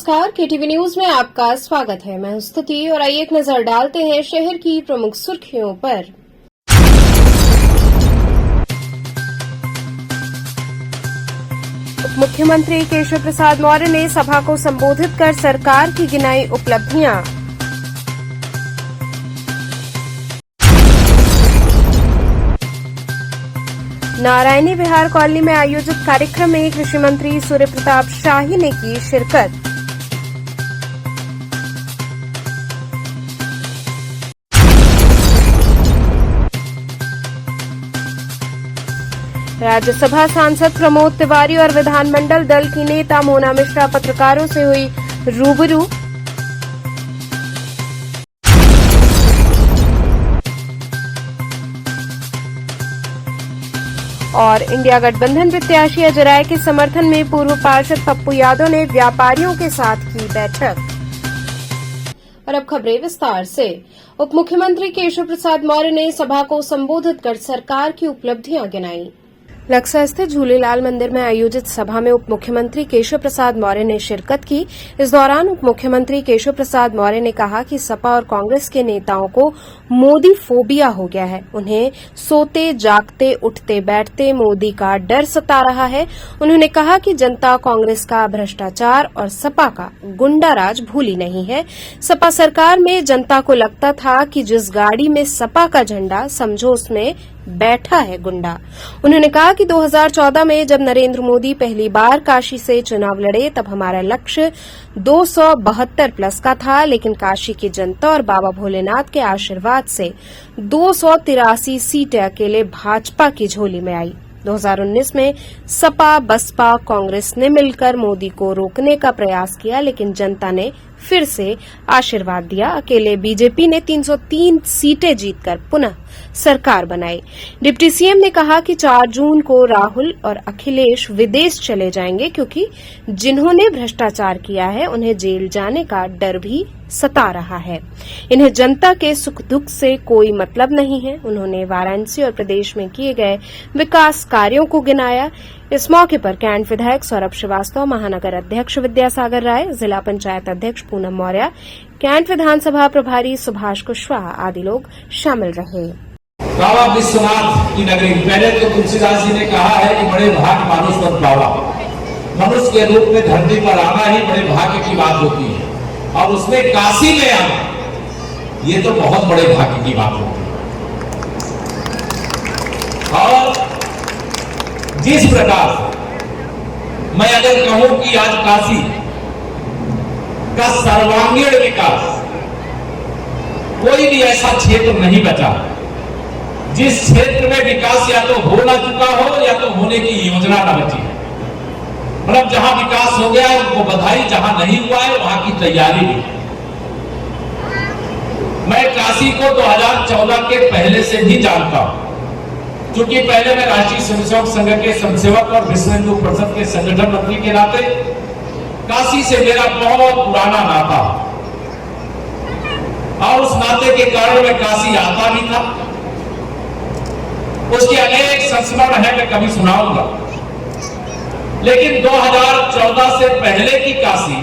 नमस्कार, KTV news में आपका स्वागत है। मैं हूं स्तुति और आइए एक नजर डालते हैं शहर की प्रमुख सुर्खियों पर। उप मुख्यमंत्री केशव प्रसाद मौर्य ने सभा को संबोधित कर सरकार की गिनाई उपलब्धियां। नारायणी विहार कॉलोनी में आयोजित कार्यक्रम में कृषि मंत्री सूर्य प्रताप शाही ने की शिरकत। राज्यसभा सांसद प्रमोद तिवारी और विधानमंडल दल की नेता मोना मिश्रा पत्रकारों से हुई रूबरू। और इंडिया गठबंधन प्रत्याशी अजय राय के समर्थन में पूर्व पार्षद पप्पू यादव ने व्यापारियों के साथ की बैठक। और अब खबरें विस्तार से। उप मुख्यमंत्री केशव प्रसाद मौर्य ने सभा को संबोधित कर सरकार की उपलब्धियां गिनाई। लक्सा स्थित झूलेलाल मंदिर में आयोजित सभा में उप मुख्यमंत्री केशव प्रसाद मौर्य ने शिरकत की। इस दौरान उप मुख्यमंत्री केशव प्रसाद मौर्य ने कहा कि सपा और कांग्रेस के नेताओं को मोदी फोबिया हो गया है। उन्हें सोते जागते उठते बैठते मोदी का डर सता रहा है। उन्होंने कहा कि जनता कांग्रेस का भ्रष्टाचार और सपा का गुंडाराज भूली नहीं है। सपा सरकार में जनता को लगता था कि जिस गाड़ी में सपा का झंडा, समझो उसमें बैठा है गुंडा। उन्होंने कहा कि 2014 में जब नरेंद्र मोदी पहली बार काशी से चुनाव लड़े तब हमारा लक्ष्य 272 प्लस का था, लेकिन काशी की जनता और बाबा भोलेनाथ के आशीर्वाद से 283 सीटें अकेले भाजपा की झोली में आई। 2019 में सपा, बसपा, कांग्रेस ने मिलकर मोदी को रोकने का प्रयास किया, लेकिन जनता ने फिर से आशीर्वाद दिया। अकेले बीजेपी ने 303 सीटें जीतकर पुनः सरकार बनाई। डिप्टी सीएम ने कहा कि 4 जून को राहुल और अखिलेश विदेश चले जाएंगे, क्योंकि जिन्होंने भ्रष्टाचार किया है उन्हें जेल जाने का डर भी सता रहा है। इन्हें जनता के सुख दुख से कोई मतलब नहीं है। उन्होंने वाराणसी और प्रदेश में किए गए विकास कार्यों को गिनाया। इस मौके पर कैंट विधायक सौरभ श्रीवास्तव, महानगर अध्यक्ष विद्यासागर राय, जिला पंचायत अध्यक्ष पूनम मौर्य, कैंट विधानसभा प्रभारी सुभाष कुशवाहा आदि लोग शामिल रहे। बाबा विश्वनाथ की नगरी, पहले तो तुलसीदास जी ने कहा है कि बड़े भाग मानुष पर पावा, मनुष्य के रूप में धरती पर आना ही बड़े भाग्य की बात होती है, और उसमें काशी में आना ये तो बहुत बड़े भाग्य की बात होती है। और जिस प्रकार मैं अगर कहूं कि आज काशी का सर्वांगीण विकास, कोई भी ऐसा क्षेत्र नहीं बचा जिस क्षेत्र में विकास या तो हो ना चुका हो या तो होने की योजना ना बची। मतलब जहां विकास हो गया है उनको बधाई, जहां नहीं हुआ है वहां की तैयारी भी। मैं काशी को 2014 के पहले से भी जानता हूं, क्योंकि पहले मैं राष्ट्रीय स्वयंसेवक संघ के स्वयंसेवक और विश्व हिंदू परिषद के संगठन मंत्री के नाते काशी से मेरा बहुत पुराना नाता, और उस नाते के कारण मैं काशी आता भी था। उसके अनेक संस्मरण है, मैं कभी सुनाऊंगा। लेकिन 2014 से पहले की काशी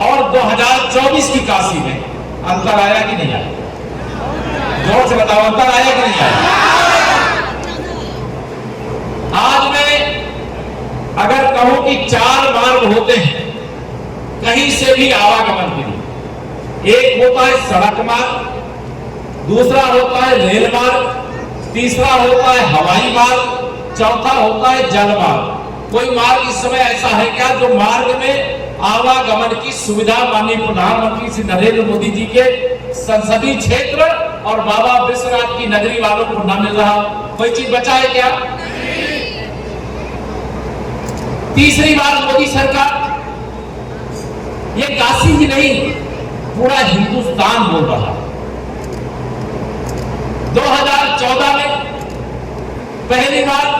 और 2024 की काशी में अंतर आया कि नहीं आया? जोर से बताओ, अंतर आया कि नहीं आया? आज मैं अगर कहूं कि 4 मार्ग होते हैं कहीं से भी आवागमन के लिए। एक होता है सड़क मार्ग, दूसरा होता है रेल मार्ग, तीसरा होता है हवाई मार्ग, चौथा होता है जल मार्ग। कोई मार्ग इस समय ऐसा है क्या जो मार्ग में आवागमन की सुविधा माननीय प्रधानमंत्री श्री नरेंद्र मोदी जी के संसदीय क्षेत्र और बाबा विश्वनाथ की नगरी वालों को न मिल रहा? कोई चीज बचा है क्या? तीसरी बात, मोदी सरकार, ये काशी ही नहीं पूरा हिंदुस्तान बोल रहा। 2014 में पहली बार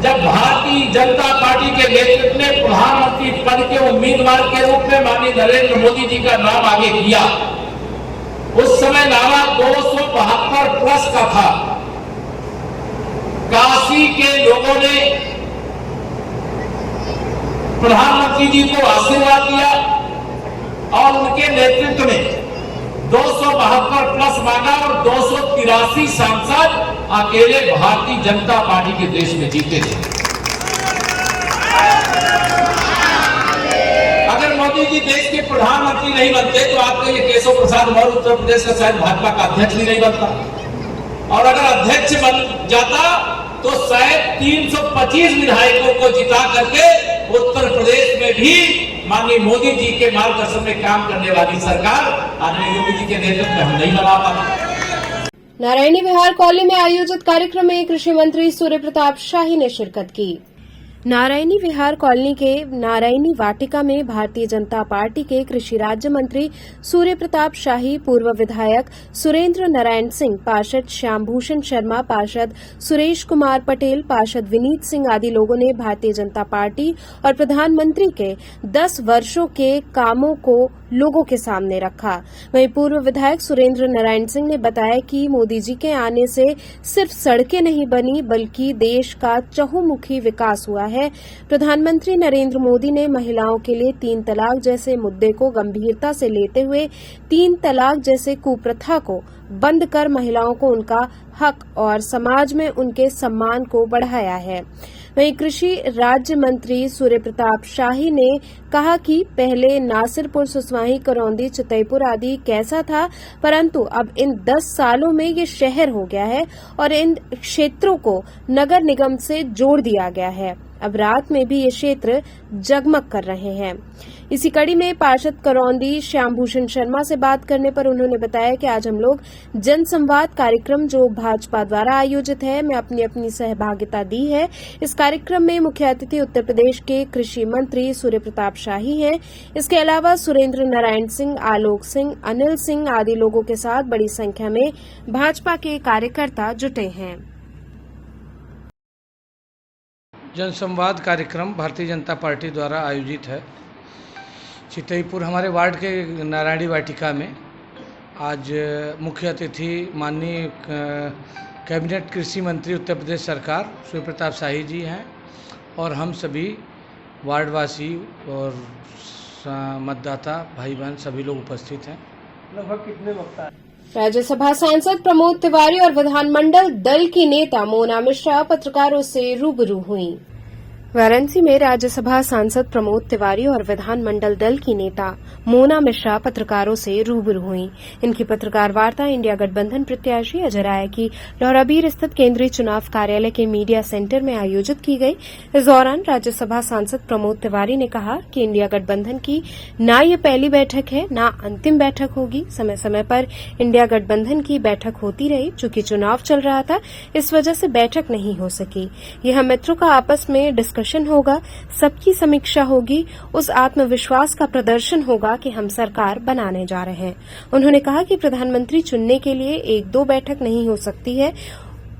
जब भारतीय जनता पार्टी के नेतृत्व ने प्रधानमंत्री पद के उम्मीदवार के रूप में माननीय नरेंद्र मोदी जी का नाम आगे किया, उस समय नारा 272 प्लस का था। काशी के लोगों ने प्रधानमंत्री जी को आशीर्वाद दिया और उनके नेतृत्व में 272 प्लस मांगा और 283 सांसद अकेले भारतीय जनता पार्टी के देश में जीते थे। अगर मोदी जी देश के प्रधानमंत्री नहीं बनते तो आपका ये केशव प्रसाद मौर्य उत्तर प्रदेश का शायद भाजपा का अध्यक्ष भी नहीं बनता, और अगर अध्यक्ष बन जाता तो शायद 325 विधायकों को जिता करके उत्तर प्रदेश में भी माननीय मोदी जी के मार्गदर्शन में काम करने वाली सरकार आदरणीय योगी जी के नेतृत्व में हम नहीं बना पाते। नारायणी विहार कॉलोनी में आयोजित कार्यक्रम में कृषि मंत्री सूर्य प्रताप शाही ने शिरकत की। नारायणी विहार कॉलोनी के नारायणी वाटिका में भारतीय जनता पार्टी के कृषि राज्य मंत्री सूर्य प्रताप शाही, पूर्व विधायक सुरेंद्र नारायण सिंह, पार्षद श्यामभूषण शर्मा, पार्षद सुरेश कुमार पटेल, पार्षद विनीत सिंह आदि लोगों ने भारतीय जनता पार्टी और प्रधानमंत्री के 10 वर्षों के कामों को लोगों के सामने रखा। वहीं पूर्व विधायक सुरेंद्र नारायण सिंह ने बताया कि मोदी जी के आने से सिर्फ सड़कें नहीं बनी बल्कि देश का चहुमुखी विकास हुआ है। प्रधानमंत्री नरेंद्र मोदी ने महिलाओं के लिए 3 तलाक जैसे मुद्दे को गंभीरता से लेते हुए 3 तलाक जैसे कुप्रथा को बंद कर महिलाओं को उनका हक और समाज में उनके सम्मान को बढ़ाया है। वहीं कृषि राज्य मंत्री सूर्य प्रताप शाही ने कहा कि पहले नासिरपुर, सुसवाही, करौंदी, चितईपुर आदि कैसा था, परंतु अब इन 10 सालों में ये शहर हो गया है और इन क्षेत्रों को नगर निगम से जोड़ दिया गया है। अब रात में भी ये क्षेत्र जगमग कर रहे हैं। इसी कड़ी में पार्षद करौंदी श्यामभूषण शर्मा से बात करने पर उन्होंने बताया कि आज हम लोग जनसंवाद कार्यक्रम जो भाजपा द्वारा आयोजित है में अपनी सहभागिता दी है। इस कार्यक्रम में मुख्य अतिथि उत्तर प्रदेश के कृषि मंत्री सूर्य प्रताप शाही हैं। इसके अलावा सुरेंद्र नारायण सिंह, आलोक सिंह, अनिल सिंह आदि लोगों के साथ बड़ी संख्या में भाजपा के कार्यकर्ता जुटे हैं। जनसंवाद कार्यक्रम भारतीय जनता पार्टी द्वारा आयोजित है। चितईपुर हमारे वार्ड के नारायणी वाटिका में आज मुख्य अतिथि माननीय कैबिनेट कृषि मंत्री उत्तर प्रदेश सरकार सूर्य प्रताप शाही जी हैं और हम सभी वार्डवासी और मतदाता भाई बहन सभी लोग उपस्थित हैं। लगभग कितने वक्त आए? राज्यसभा सांसद प्रमोद तिवारी और विधानमंडल दल की नेता मोना मिश्रा पत्रकारों से रूबरू हुई। वाराणसी में राज्यसभा सांसद प्रमोद तिवारी और विधानमंडल दल की नेता मोना मिश्रा पत्रकारों से रूबरू हुई। इनकी पत्रकार वार्ता इंडिया गठबंधन प्रत्याशी अजय राय की लौराबीर स्थित केंद्रीय चुनाव कार्यालय के मीडिया सेंटर में आयोजित की गई। इस दौरान राज्यसभा सांसद प्रमोद तिवारी ने कहा कि इंडिया गठबंधन की न ये पहली बैठक है न अंतिम बैठक होगी। समय समय पर इंडिया गठबंधन की बैठक होती रही, चूंकि चुनाव चल रहा था इस वजह से बैठक नहीं हो सकी। यह मित्रों का आपस में डिस्कशन होगा, सबकी समीक्षा होगी, उस आत्मविश्वास का प्रदर्शन होगा कि हम सरकार बनाने जा रहे हैं। उन्होंने कहा कि प्रधानमंत्री चुनने के लिए 1-2 बैठक नहीं हो सकती है।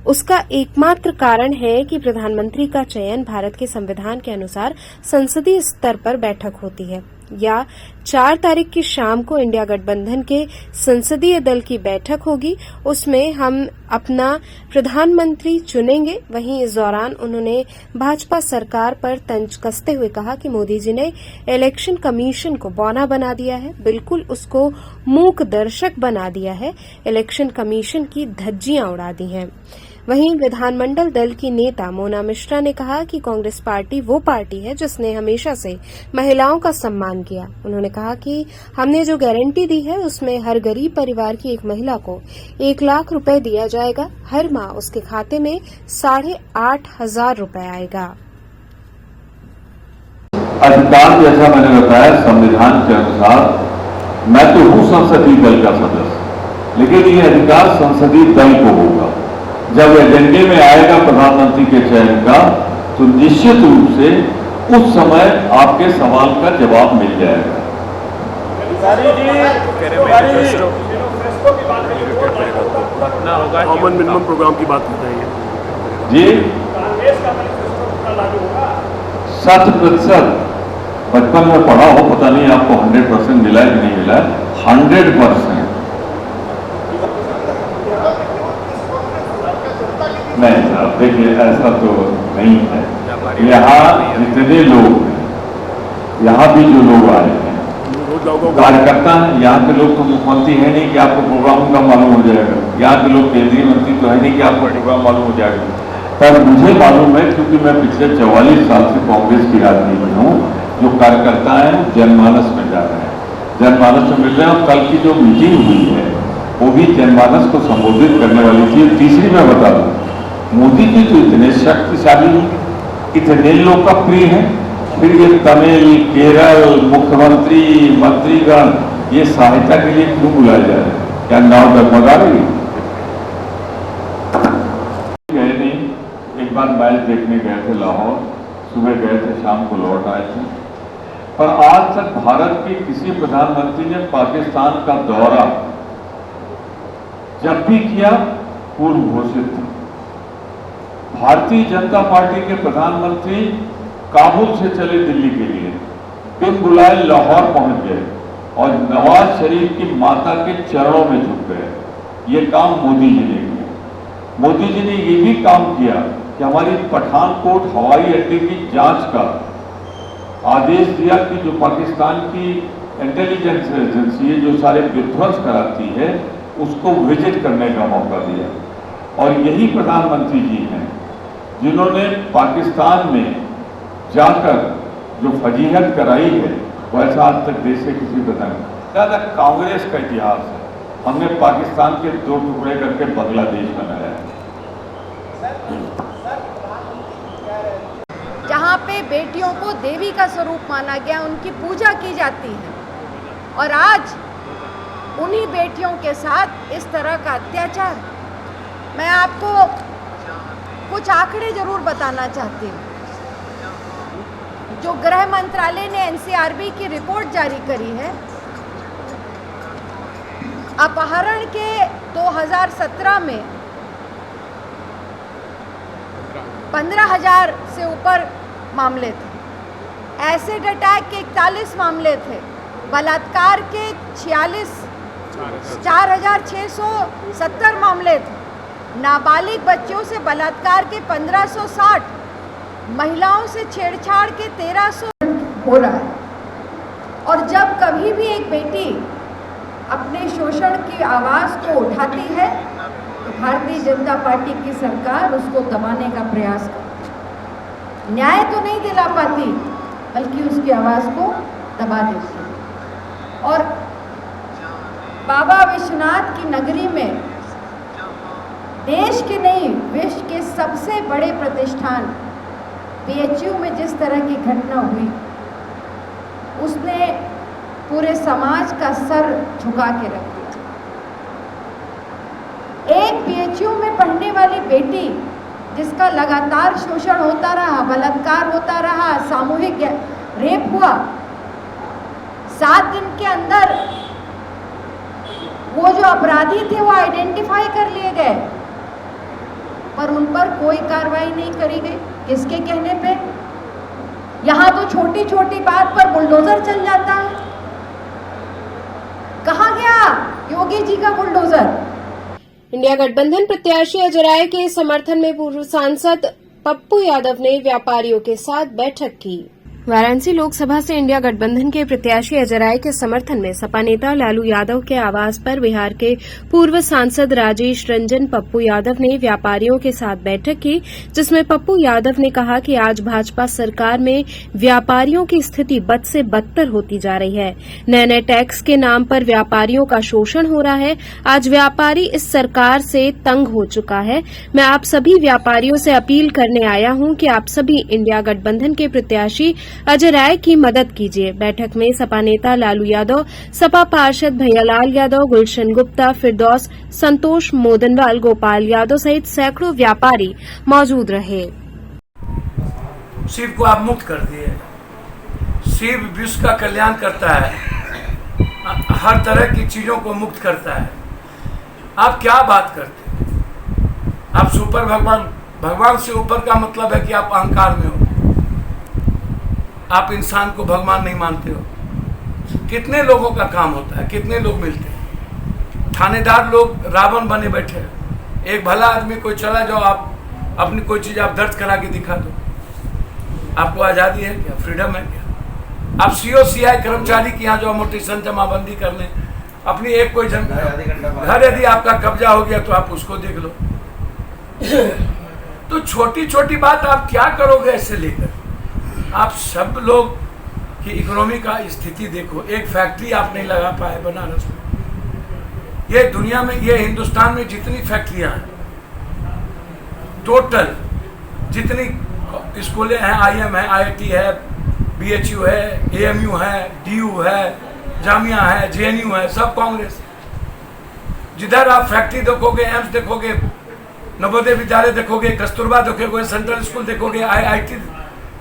उसका एकमात्र कारण है कि प्रधानमंत्री का चयन भारत के संविधान के अनुसार संसदीय स्तर पर बैठक होती है या 4 तारीख की शाम को इंडिया गठबंधन के संसदीय दल की बैठक होगी, उसमें हम अपना प्रधानमंत्री चुनेंगे। वहीं इस दौरान उन्होंने भाजपा सरकार पर तंज कसते हुए कहा कि मोदी जी ने इलेक्शन कमीशन को बौना बना दिया है, बिल्कुल उसको मूक दर्शक बना दिया है, इलेक्शन कमीशन की धज्जियां उड़ा दी हैं। वहीं विधानमंडल दल की नेता मोना मिश्रा ने कहा कि कांग्रेस पार्टी वो पार्टी है जिसने हमेशा से महिलाओं का सम्मान किया। उन्होंने कहा कि हमने जो गारंटी दी है उसमें हर गरीब परिवार की एक महिला को 1 लाख रुपए दिया जाएगा। हर माह उसके खाते में 8,500 रुपए आएगा। अधिकार जैसा मैंने बताया संविधान के अनुसार मैं तो हूं संसदीय दल का सदस्य, लेकिन ये अधिकार संसदीय दल को होगा। जब एजेंडे में आएगा प्रधानमंत्री के चयन का तो निश्चित रूप से उस समय आपके सवाल का जवाब मिल जाएगा। कॉमन मिनिमम प्रोग्राम की बात कर रही है जी, 100%। बचपन में पढ़ा हो, पता नहीं आपको 100% मिला है कि नहीं मिला है। 100% नहीं साहब, देखिए ऐसा तो नहीं है। यहाँ जितने लोग हैं यहाँ भी जो लोग आए हैं कार्यकर्ता हैं, यहाँ के लोग तो मुख्यमंत्री है नहीं कि आपको प्रोग्राम का मालूम हो जाएगा, यहाँ के लोग केंद्रीय मंत्री तो है नहीं कि आपको प्रोग्राम मालूम हो जाएगा। पर मुझे मालूम है, क्योंकि मैं पिछले 44 साल से कांग्रेस की राजनीति में हूँ, जो कार्यकर्ता है जनमानस में जा रहे हैं, जनमानस में मिल रहे हैं। और कल की जो मीटिंग हुई है वो भी जनमानस को संबोधित करने वाली थी। तीसरी मैं बता दूं, मोदी जी तो इतने शक्तिशाली हैं, इतने लोकप्रिय हैं, फिर ये तमिल, केरल मुख्यमंत्री, मंत्रीगण ये सहायता के लिए क्यों बुलाए जा रहे हैं? क्या नाव डगमगा रही? गए नहीं, एक बार मैच देखने गए थे लाहौर, सुबह गए थे, शाम को लौट आए थे। पर आज तक भारत के किसी प्रधानमंत्री ने पाकिस्तान का दौरा जब भी किया पूर्व घोषित था। भारतीय जनता पार्टी के प्रधानमंत्री काबुल से चले दिल्ली के लिए, बिन बुलाए लाहौर पहुंच गए और नवाज शरीफ की माता के चरणों में झुक गए। ये काम मोदी जी ने किया। मोदी जी ने ये भी काम किया कि हमारी पठानकोट हवाई अड्डे की जांच का आदेश दिया कि जो पाकिस्तान की इंटेलिजेंस एजेंसी है, जो सारे विध्वंस कराती है, उसको विजिट करने का मौका दिया। और यही प्रधानमंत्री जी हैं जिन्होंने पाकिस्तान में जाकर जो फजीहत कराई है, वैसा आज तक देश से किसी प्रधान ज्यादा कांग्रेस का इतिहास है। हमने पाकिस्तान के 2 टुकड़े करके बांग्लादेश बनाया है। जहाँ पे बेटियों को देवी का स्वरूप माना गया, उनकी पूजा की जाती है, और आज उन्हीं बेटियों के साथ इस तरह का अत्याचार। मैं आपको कुछ आंकड़े जरूर बताना चाहती हूँ। जो गृह मंत्रालय ने एनसीआरबी की रिपोर्ट जारी करी है, अपहरण के 2017 में 15,000 से ऊपर मामले थे, एसिड अटैक के 41 मामले थे, बलात्कार के 4,670 मामले थे, नाबालिग बच्चों से बलात्कार के 1,560, महिलाओं से छेड़छाड़ के 1,300 हो रहा है। और जब कभी भी एक बेटी अपने शोषण की आवाज़ को उठाती है तो भारतीय जनता पार्टी की सरकार उसको दबाने का प्रयास करती है। न्याय तो नहीं दिला पाती, बल्कि उसकी आवाज़ को दबा देती है। और बाबा विश्वनाथ की नगरी में देश के नहीं, विश्व के सबसे बड़े प्रतिष्ठान PHU में जिस तरह की घटना हुई, उसने पूरे समाज का सर झुका के रख दिया। एक PHU में पढ़ने वाली बेटी जिसका लगातार शोषण होता रहा, बलात्कार होता रहा, सामूहिक रेप हुआ, 7 दिन के अंदर वो जो अपराधी थे वो आइडेंटिफाई कर लिए गए, पर उन पर कोई कार्रवाई नहीं करी गई। किसके कहने पे? यहाँ तो छोटी छोटी बात पर बुलडोजर चल जाता है। कहाँ गया योगी जी का बुलडोजर? इंडिया गठबंधन प्रत्याशी अजय राय के समर्थन में पूर्व सांसद पप्पू यादव ने व्यापारियों के साथ बैठक की। वाराणसी लोकसभा से इंडिया गठबंधन के प्रत्याशी अजय राय के समर्थन में सपा नेता लालू यादव के आवास पर बिहार के पूर्व सांसद राजेश रंजन पप्पू यादव ने व्यापारियों के साथ बैठक की, जिसमें पप्पू यादव ने कहा कि आज भाजपा सरकार में व्यापारियों की स्थिति बद से बदतर होती जा रही है। नए नए टैक्स के नाम पर व्यापारियों का शोषण हो रहा है। आज व्यापारी इस सरकार से तंग हो चुका है। मैं आप सभी व्यापारियों से अपील करने आया हूं कि आप सभी इंडिया गठबंधन के प्रत्याशी अजय राय की मदद कीजिए। बैठक में सपा नेता लालू यादव, सपा पार्षद भैयालाल यादव, गुलशन गुप्ता, फिरदौस, संतोष मोदनवाल, गोपाल यादव सहित सैकड़ों व्यापारी मौजूद रहे। शिव को आप मुक्त कर दिए। शिव विश्व का कल्याण करता है, हर तरह की चीजों को मुक्त करता है। आप क्या बात करते हैं? आप सुपर भगवान से ऊपर का मतलब है कि आप अहंकार में हो, आप इंसान को भगवान नहीं मानते हो। कितने लोगों का काम होता है, कितने लोग मिलते हैं, थानेदार लोग रावण बने बैठे हैं। एक भला आदमी कोई चला जाओ, आप अपनी कोई चीज आप दर्ज करा के दिखा दो, आपको आजादी है क्या? फ्रीडम है क्या? आप COCI कर्मचारी के यहाँ जो अमोर्टाइजेशन जमाबंदी करने, अपनी एक कोई घर यदि आपका कब्जा हो गया तो आप उसको देख लो। तो छोटी छोटी बात आप क्या करोगे ऐसे लेकर? आप सब लोग की इकोनॉमी का स्थिति देखो। एक फैक्ट्री आप नहीं लगा पाए बनारस में। ये दुनिया में, ये हिंदुस्तान में जितनी फैक्ट्रियां हैं, टोटल जितनी स्कूलें हैं, IIM है, IIT है, BHU है, AMU है, DU है, जामिया है, JNU है, सब कांग्रेस। जिधर आप फैक्ट्री देखोगे, एम्स देखोगे, नवोदय विद्यालय देखोगे, कस्तूरबा देखोगे, सेंट्रल स्कूल देखोगे, IIT,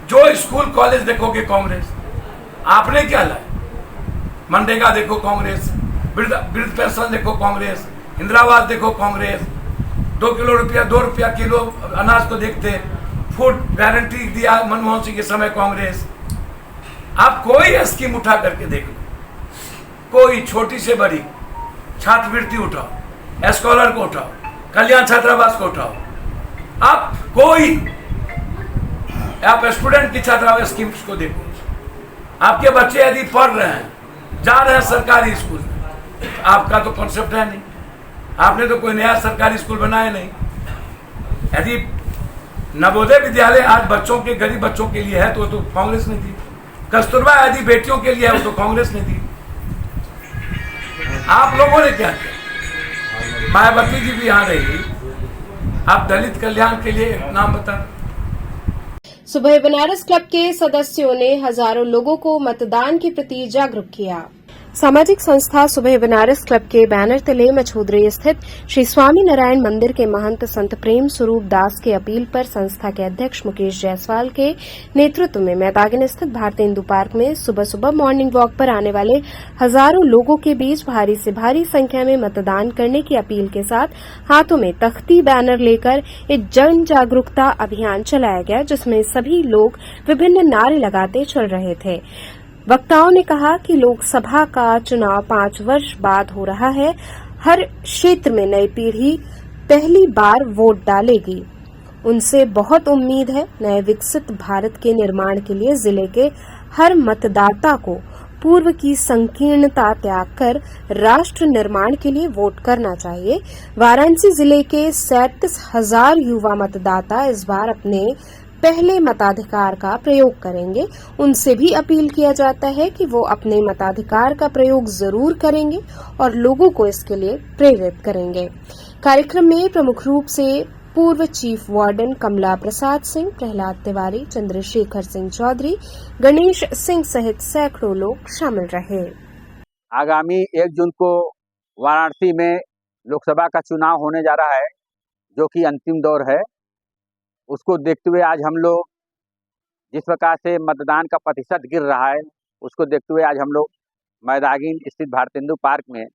जो स्कूल कॉलेज देखोगे कांग्रेस। आपने क्या लाया? मनरेगा देखो कांग्रेस, वृद्ध पेंशन देखो कांग्रेस, इंदिरावास देखो कांग्रेस, 2 रुपया किलो अनाज को देखते, फूड गारंटी दिया मनमोहन सिंह के समय कांग्रेस। आप कोई स्कीम उठा करके देख लो, कोई छोटी से बड़ी, छात्रवृत्ति उठाओ, स्कॉलर को उठाओ, कल्याण छात्रावास को उठाओ, आप कोई, आप स्टूडेंट की छात्रावास स्कीम्स को देखो। आपके बच्चे यदि पढ़ रहे हैं, जा रहे हैं सरकारी स्कूल में, आपका तो कॉन्सेप्ट है नहीं, आपने तो कोई नया सरकारी स्कूल बनाया नहीं। यदि नवोदय विद्यालय आज बच्चों के, गरीब बच्चों के लिए है तो कांग्रेस ने दी। कस्तूरबा यदि बेटियों के लिए है वो तो कांग्रेस ने दी। आप लोगों ने क्या किया? मायावती जी भी यहाँ रही, आप दलित कल्याण के लिए नाम बता। सुबह बनारस क्लब के सदस्यों ने हजारों लोगों को मतदान के प्रति जागरूक किया। सामाजिक संस्था सुबह बनारस क्लब के बैनर तले मछोदरी स्थित श्री स्वामी नारायण मंदिर के महंत संत प्रेम स्वरूप दास के अपील पर संस्था के अध्यक्ष मुकेश जायसवाल के नेतृत्व में मैदागिन स्थित भारतीय हिंदू पार्क में सुबह सुबह मॉर्निंग वॉक पर आने वाले हजारों लोगों के बीच भारी से भारी संख्या में मतदान करने की अपील के साथ हाथों में तख्ती बैनर लेकर एक जन जागरूकता अभियान चलाया गया, जिसमें सभी लोग विभिन्न नारे लगाते चल रहे थे। वक्ताओं ने कहा कि लोकसभा का चुनाव 5 वर्ष बाद हो रहा है। हर क्षेत्र में नई पीढ़ी पहली बार वोट डालेगी। उनसे बहुत उम्मीद है। नए विकसित भारत के निर्माण के लिए जिले के हर मतदाता को पूर्व की संकीर्णता त्याग कर राष्ट्र निर्माण के लिए वोट करना चाहिए। वाराणसी जिले के 37,000 युवा मतदाता इस बार अपने पहले मताधिकार का प्रयोग करेंगे। उनसे भी अपील किया जाता है कि वो अपने मताधिकार का प्रयोग जरूर करेंगे और लोगों को इसके लिए प्रेरित करेंगे। कार्यक्रम में प्रमुख रूप से पूर्व चीफ वार्डन कमला प्रसाद सिंह, प्रहलाद तिवारी, चंद्रशेखर सिंह चौधरी, गणेश सिंह सहित सैकड़ों लोग शामिल रहे। आगामी 1 जून को वाराणसी में लोकसभा का चुनाव होने जा रहा है, जो कि अंतिम दौर है। उसको देखते हुए आज हम लोग, जिस प्रकार से मतदान का प्रतिशत गिर रहा है, उसको देखते हुए आज हम लोग मैदागिन स्थित भारतीय हिंदू पार्क में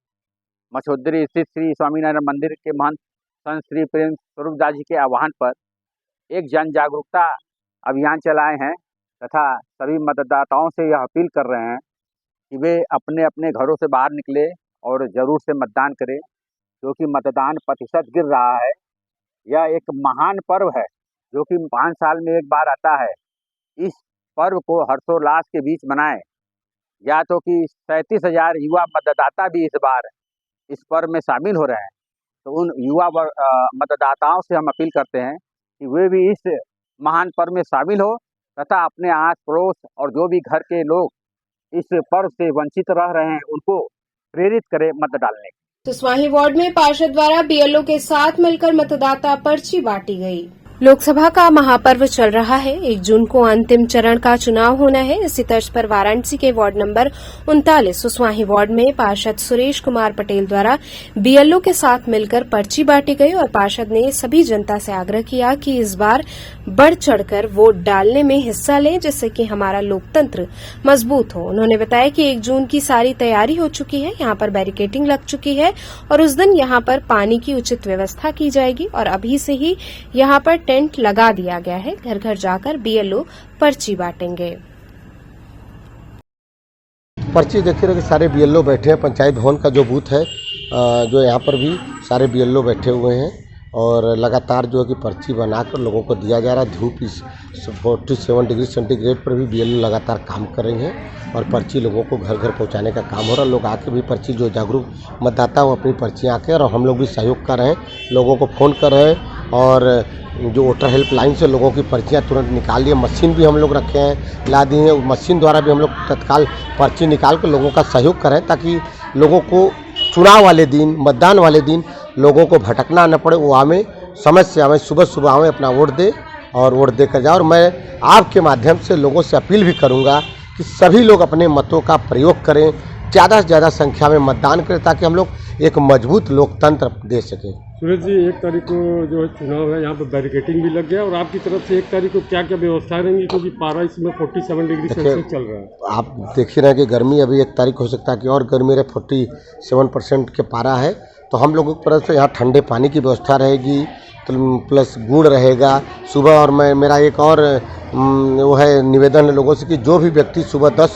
मछोदरी स्थित श्री स्वामीनारायण मंदिर के महंत संत श्री प्रेम स्वरूप दास जी के आह्वान पर एक जन जागरूकता अभियान चलाए हैं तथा सभी मतदाताओं से यह अपील कर रहे हैं कि वे अपने अपने घरों से बाहर निकले और ज़रूर से मतदान करें, क्योंकि मतदान प्रतिशत गिर रहा है। यह एक महान पर्व है जो कि 5 साल में एक बार आता है। इस पर्व को हर्षोल्लास के बीच मनाएं। या तो कि 37,000 युवा मतदाता भी इस बार इस पर्व में शामिल हो रहे हैं, तो उन युवा मतदाताओं से हम अपील करते हैं कि वे भी इस महान पर्व में शामिल हो तथा अपने आस पड़ोस और जो भी घर के लोग इस पर्व से वंचित रह रहे हैं उनको प्रेरित करें मत डालने। सुसवाही वार्ड में पार्षद द्वारा बीएलओ के साथ मिलकर मतदाता पर्ची बांटी गई। लोकसभा का महापर्व चल रहा है। 1 जून को अंतिम चरण का चुनाव होना है। इसी तर्ज पर वाराणसी के वार्ड नंबर 39 सुसवाही वार्ड में पार्षद सुरेश कुमार पटेल द्वारा बीएलओ के साथ मिलकर पर्ची बांटी गई और पार्षद ने सभी जनता से आग्रह किया कि इस बार बढ़ चढ़कर वोट डालने में हिस्सा लें, जिससे कि हमारा लोकतंत्र मजबूत हो। उन्होंने बताया कि 1 जून की सारी तैयारी हो चुकी है, यहाँ पर बैरिकेडिंग लग चुकी है और उस दिन यहाँ पर पानी की उचित व्यवस्था की जाएगी और अभी से ही यहाँ पर टेंट लगा दिया गया है। घर घर जाकर बीएलओ पर्ची बांटेंगे। पर्ची देखिए रहे कि सारे बीएलओ बैठे हैं। पंचायत भवन का जो बूथ है, जो यहाँ पर भी सारे बीएलओ बैठे हुए हैं और लगातार जो है कि पर्ची बनाकर लोगों को दिया जा रहा है। धूप इस 47 डिग्री सेंटीग्रेड पर भी BLO लगातार काम कर रही हैं और पर्ची लोगों को घर घर पहुंचाने का काम हो रहा है। लोग आके भी पर्ची, जो जागरूक मतदाता वो अपनी पर्ची आके, और हम लोग भी सहयोग कर रहे हैं, लोगों को फ़ोन कर रहे हैं और जो वोटर हेल्पलाइन से लोगों की पर्चियाँ तुरंत निकाल लिए। मशीन भी हम लोग रखे हैं, ला दिए हैं। मशीन द्वारा भी हम लोग तत्काल पर्ची निकाल कर लोगों का सहयोग करें, ताकि लोगों को चुनाव वाले दिन, मतदान वाले दिन लोगों को भटकना न पड़े। वो आवें, समय से आवें, सुबह सुबह आवें, अपना वोट दे और वोट देकर जाए। और मैं आपके माध्यम से लोगों से अपील भी करूंगा कि सभी लोग अपने मतों का प्रयोग करें, ज़्यादा से ज़्यादा संख्या में मतदान करें, ताकि हम लोग एक मजबूत लोकतंत्र दे सकें। सूरज जी, 1 तारीख को जो है चुनाव है, यहाँ पर बैरिकेटिंग भी लग गया, और आपकी तरफ से 1 तारीख को क्या क्या व्यवस्था रहेंगी, क्योंकि पारा इसमें 47 डिग्री सेल्सियस चल रहा है। आप देख ही रहे हैं कि गर्मी अभी 1 तारीख हो सकता है कि और गर्मी रहे, 47% के पारा है। तो हम लोगों की तरफ से यहाँ ठंडे पानी की व्यवस्था रहेगी, प्लस गुड़ रहेगा सुबह। और मेरा एक और वो है निवेदन है लोगों से कि जो भी व्यक्ति सुबह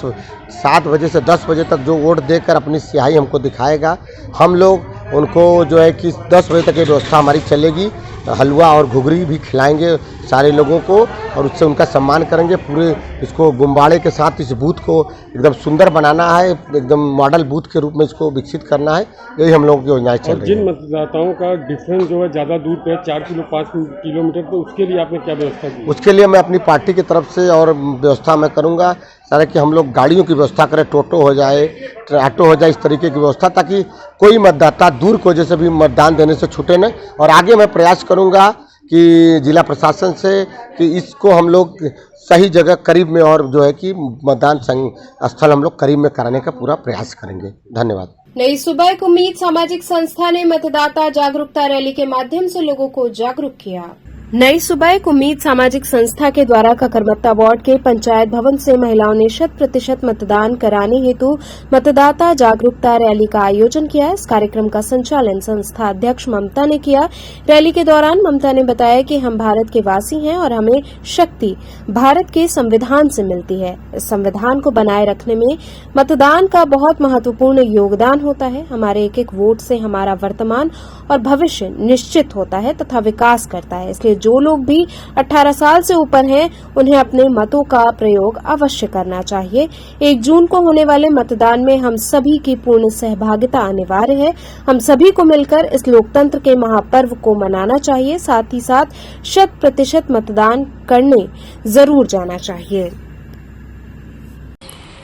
7 बजे से 10 बजे तक जो वोट देकर अपनी स्याही हमको दिखाएगा, हम लोग उनको जो है कि 10 बजे तक की व्यवस्था हमारी चलेगी। हलवा और घुघरी भी खिलाएंगे सारे लोगों को और उससे उनका सम्मान करेंगे। पूरे इसको गुब्बारे के साथ इस बूथ को एकदम सुंदर बनाना है, एकदम मॉडल बूथ के रूप में इसको विकसित करना है। यही हम लोगों की योजनाएं चल रही हैं। जिन मतदाताओं का डिफरेंस जो है ज़्यादा दूर पे है, 4 किलो 5 किलोमीटर, तो उसके लिए आपने क्या व्यवस्था की? उसके लिए मैं अपनी पार्टी की तरफ से और व्यवस्था मैं करूँगा सारा कि हम लोग गाड़ियों की व्यवस्था करें, टोटो हो जाए, ऑटो हो जाए, इस तरीके की व्यवस्था, ताकि कोई मतदाता दूर की वजह से भी मतदान देने से छूटे न। और आगे मैं प्रयास करूँगा कि जिला प्रशासन से कि इसको हम लोग सही जगह करीब में, और जो है कि मतदान स्थल हम लोग करीब में कराने का पूरा प्रयास करेंगे। धन्यवाद। नई सुबह एक उम्मीद सामाजिक संस्था ने मतदाता जागरूकता रैली के माध्यम से लोगों को जागरूक किया। नई सुबह एक उम्मीद सामाजिक संस्था के द्वारा ककरमत्ता वार्ड के पंचायत भवन से महिलाओं ने 100% मतदान कराने हेतु मतदाता जागरूकता रैली का आयोजन किया। इस कार्यक्रम का संचालन संस्था अध्यक्ष ममता ने किया। रैली के दौरान ममता ने बताया कि हम भारत के वासी हैं और हमें शक्ति भारत के संविधान से मिलती है। इस संविधान को बनाए रखने में मतदान का बहुत महत्वपूर्ण योगदान होता है। हमारे एक एक वोट से हमारा वर्तमान और भविष्य निश्चित होता है तथा विकास करता है। इसलिए जो लोग भी 18 साल से ऊपर हैं, उन्हें अपने मतों का प्रयोग अवश्य करना चाहिए। 1 जून को होने वाले मतदान में हम सभी की पूर्ण सहभागिता अनिवार्य है। हम सभी को मिलकर इस लोकतंत्र के महापर्व को मनाना चाहिए। साथ ही साथ 100% मतदान करने जरूर जाना चाहिए।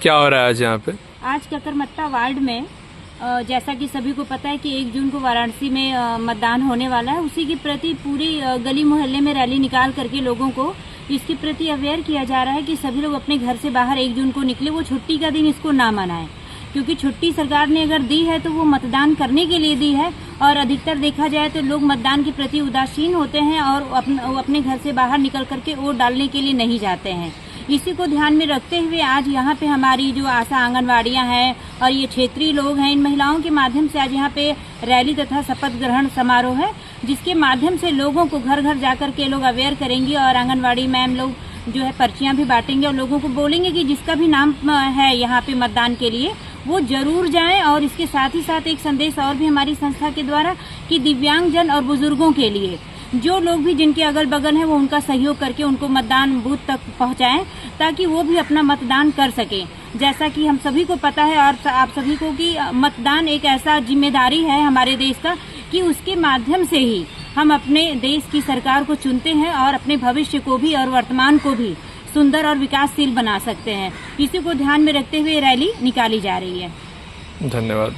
क्या हो रहा है आज यहाँ पे? आज ककरमत्ता वार्ड में जैसा कि सभी को पता है कि 1 जून को वाराणसी में मतदान होने वाला है, उसी के प्रति पूरी गली मोहल्ले में रैली निकाल करके लोगों को इसके प्रति अवेयर किया जा रहा है कि सभी लोग अपने घर से बाहर 1 जून को निकले। वो छुट्टी का दिन इसको ना मनाएं, क्योंकि छुट्टी सरकार ने अगर दी है तो वो मतदान करने के लिए दी है। और अधिकतर देखा जाए तो लोग मतदान के प्रति उदासीन होते हैं और अपने घर से बाहर निकल करके वोट डालने के लिए नहीं जाते हैं। इसी को ध्यान में रखते हुए आज यहाँ पे हमारी जो आशा आंगनवाड़ियाँ हैं और ये क्षेत्रीय लोग हैं, इन महिलाओं के माध्यम से आज यहाँ पे रैली तथा शपथ ग्रहण समारोह है, जिसके माध्यम से लोगों को घर घर जाकर के लोग अवेयर करेंगी और आंगनवाड़ी मैम लोग जो है पर्चियां भी बांटेंगे और लोगों को बोलेंगे कि जिसका भी नाम है यहाँ पे मतदान के लिए वो जरूर जाएं। और इसके साथ ही साथ एक संदेश और भी हमारी संस्था के द्वारा कि दिव्यांगजन और बुजुर्गों के लिए जो लोग भी जिनके अगल बगल हैं वो उनका सहयोग करके उनको मतदान बूथ तक पहुंचाएं, ताकि वो भी अपना मतदान कर सकें। जैसा कि हम सभी को पता है और आप सभी को कि मतदान एक ऐसा जिम्मेदारी है हमारे देश का कि उसके माध्यम से ही हम अपने देश की सरकार को चुनते हैं और अपने भविष्य को भी और वर्तमान को भी सुंदर और विकासशील बना सकते हैं। इसी को ध्यान में रखते हुए रैली निकाली जा रही है। धन्यवाद।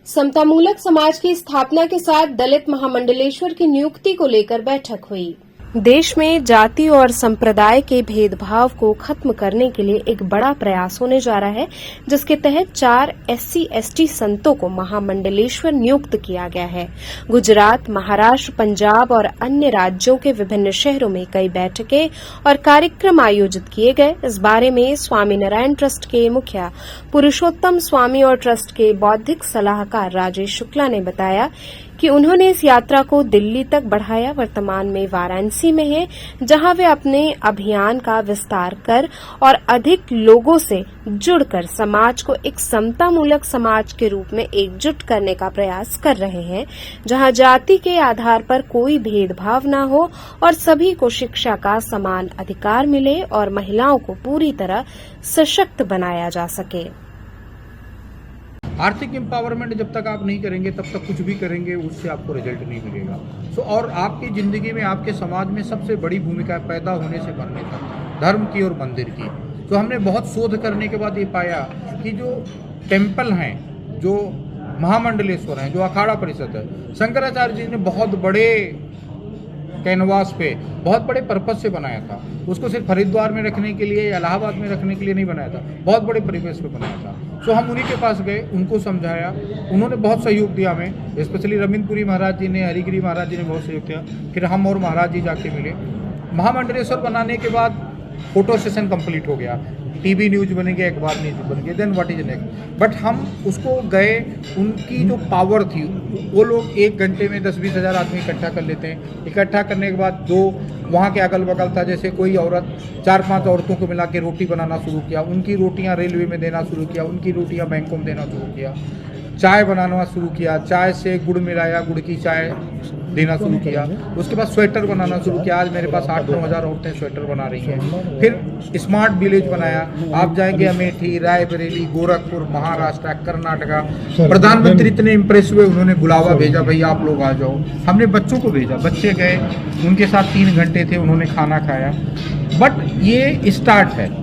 समतामूलक समाज की स्थापना के साथ दलित महामंडलेश्वर की नियुक्ति को लेकर बैठक हुई। देश में जाति और संप्रदाय के भेदभाव को खत्म करने के लिए एक बड़ा प्रयास होने जा रहा है, जिसके तहत 4 SC/ST संतों को महामंडलेश्वर नियुक्त किया गया है। गुजरात, महाराष्ट्र, पंजाब और अन्य राज्यों के विभिन्न शहरों में कई बैठकें और कार्यक्रम आयोजित किए गए। इस बारे में स्वामीनारायण ट्रस्ट के मुखिया पुरुषोत्तम स्वामी और ट्रस्ट के बौद्धिक सलाहकार राजेश शुक्ला ने बताया कि उन्होंने इस यात्रा को दिल्ली तक बढ़ाया, वर्तमान में वाराणसी में है, जहां वे अपने अभियान का विस्तार कर और अधिक लोगों से जुड़कर समाज को एक समतामूलक समाज के रूप में एकजुट करने का प्रयास कर रहे हैं, जहां जाति के आधार पर कोई भेदभाव न हो और सभी को शिक्षा का समान अधिकार मिले और महिलाओं को पूरी तरह सशक्त बनाया जा सके। आर्थिक एम्पावरमेंट जब तक आप नहीं करेंगे तब तक कुछ भी करेंगे उससे आपको रिजल्ट नहीं मिलेगा। और आपकी ज़िंदगी में, आपके समाज में सबसे बड़ी भूमिका पैदा होने से मरने तक धर्म की और मंदिर की। तो हमने बहुत शोध करने के बाद ये पाया कि जो टेम्पल हैं, जो महामंडलेश्वर हैं, जो अखाड़ा परिषद है, शंकराचार्य जी ने बहुत बड़े कैनवास पे बहुत बड़े पर्पस से बनाया था। उसको सिर्फ हरिद्वार में रखने के लिए या इलाहाबाद में रखने के लिए नहीं बनाया था, बहुत बड़े परिवेश पे बनाया था। सो हम उन्हीं के पास गए, उनको समझाया, उन्होंने बहुत सहयोग दिया हमें, स्पेशली रविंद्रपुरी महाराज जी ने, हरिगिरी महाराज जी ने बहुत सहयोग किया। फिर हम और महाराज जी जाके मिले। महामंडलेश्वर बनाने के बाद फोटो सेशन कंप्लीट हो गया, टीवी न्यूज बनेंगे, अखबार न्यूज बनेंगे, then what is next. But हम उसको गए, उनकी जो पावर थी, वो लोग 1 घंटे में 10-20 हज़ार आदमी इकट्ठा कर लेते हैं। इकट्ठा करने के बाद जो वहाँ के अगल बगल था, जैसे कोई औरत 4-5 औरतों को मिला के रोटी बनाना शुरू किया, उनकी रोटियाँ रेलवे में देना शुरू किया, उनकी रोटियाँ बैंकों में देना शुरू किया, चाय बनाना शुरू किया, चाय से गुड़ मिलाया, गुड़ की चाय देना शुरू किया। उसके बाद स्वेटर बनाना शुरू किया। आज मेरे पास 8-9 हज़ार औरतें स्वेटर बना रही हैं। फिर स्मार्ट विलेज बनाया। आप जाएंगे अमेठी, रायबरेली, गोरखपुर, महाराष्ट्र, कर्नाटका, प्रधानमंत्री इतने इम्प्रेस हुए, उन्होंने बुलावा भेजा, भाई आप लोग आ जाओ। हमने बच्चों को भेजा, बच्चे गए, उनके साथ 3 घंटे थे, उन्होंने खाना खाया। बट ये स्टार्ट है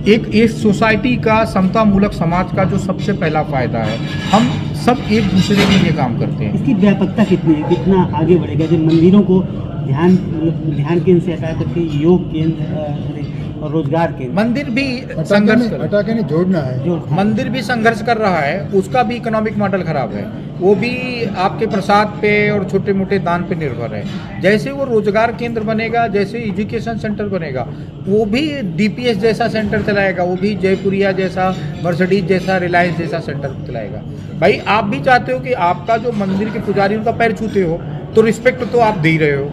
एक सोसाइटी का, समतामूलक समाज का जो सबसे पहला फायदा है। हम सब एक दूसरे के लिए काम करते हैं। इसकी व्यापकता कितनी है, कितना आगे बढ़ेगा? जब मंदिरों को ध्यान केंद्र से हटा करके योग केंद्र और रोजगार केंद्र, मंदिर भी संघर्ष हटा के नहीं जोड़ना है, मंदिर भी संघर्ष कर रहा है, उसका भी इकोनॉमिक मॉडल खराब है, वो भी आपके प्रसाद पे और छोटे मोटे दान पे निर्भर है। जैसे वो रोजगार केंद्र बनेगा, जैसे एजुकेशन सेंटर बनेगा, वो भी डीपीएस जैसा सेंटर चलाएगा, वो भी जयपुरिया जैसा, मर्सिडीज जैसा, रिलायंस जैसा सेंटर चलाएगा। भाई आप भी चाहते हो कि आपका जो मंदिर के पुजारी उनका पैर छूते हो, तो रिस्पेक्ट तो आप दे ही रहे हो।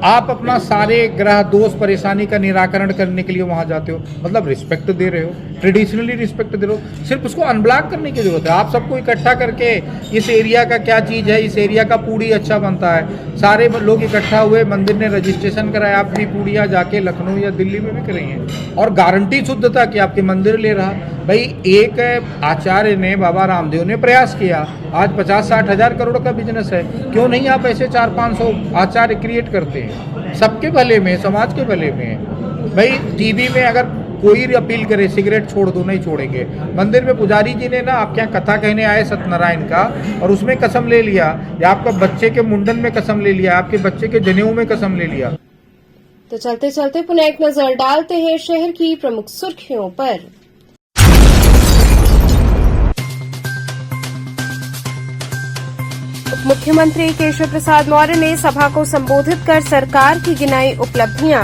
आप अपना सारे ग्रह दोष परेशानी का निराकरण करने के लिए वहाँ जाते हो, मतलब रिस्पेक्ट दे रहे हो, ट्रेडिशनली रिस्पेक्ट दे रहे हो। सिर्फ उसको अनब्लॉक करने की जरूरत है। आप सबको इकट्ठा करके इस एरिया का क्या चीज़ है, इस एरिया का पूड़ी अच्छा बनता है, सारे लोग इकट्ठा हुए, मंदिर ने रजिस्ट्रेशन कराया, अपनी पूड़ियाँ जाके लखनऊ या दिल्ली में भी करेंगे और गारंटी शुद्धता कि आपके मंदिर ले रहा। भाई एक आचार्य ने, बाबा रामदेव ने प्रयास किया, आज 50-60 हज़ार करोड़ का बिजनेस है। क्यों नहीं आप ऐसे 400-500 आचार्य क्रिएट करते हैं? सबके भले में, समाज के भले में। भाई टीवी में अगर कोई अपील करे सिगरेट छोड़ दो, नहीं छोड़ेंगे। मंदिर में पुजारी जी ने ना आपके यहाँ कथा कहने आए सत्यनारायण का, और उसमें कसम ले लिया, या आपका बच्चे के मुंडन में कसम ले लिया, आपके बच्चे के जनेऊ में कसम ले लिया। तो चलते चलते पुनः एक नजर डालते हैं शहर की प्रमुख सुर्खियों पर। मुख्यमंत्री केशव प्रसाद मौर्य ने सभा को संबोधित कर सरकार की गिनाई उपलब्धियां।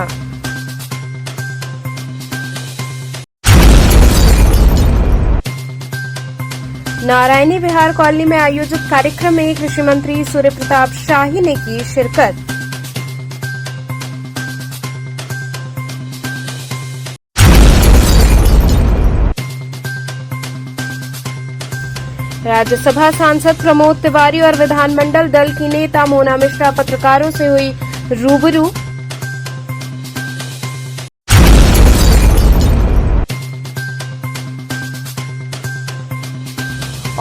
नारायणी विहार कॉलोनी में आयोजित कार्यक्रम में कृषि मंत्री सूर्य प्रताप शाही ने की शिरकत। राज्यसभा सांसद प्रमोद तिवारी और विधानमंडल दल की नेता मोना मिश्रा पत्रकारों से हुई रूबरू।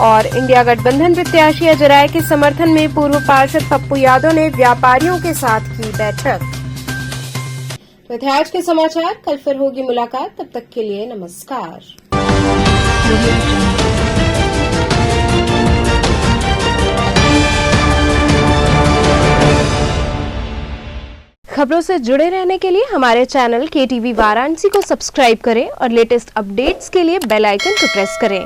और इंडिया गठबंधन प्रत्याशी अजय राय के समर्थन में पूर्व पार्षद पप्पू यादव ने व्यापारियों के साथ की बैठक। तो थे आज के समाचार, कल फिर होगी मुलाकात, तब तक के लिए नमस्कार। खबरों से जुड़े रहने के लिए हमारे चैनल KTV वाराणसी को सब्सक्राइब करें और लेटेस्ट अपडेट्स के लिए बेल आइकन को प्रेस करें।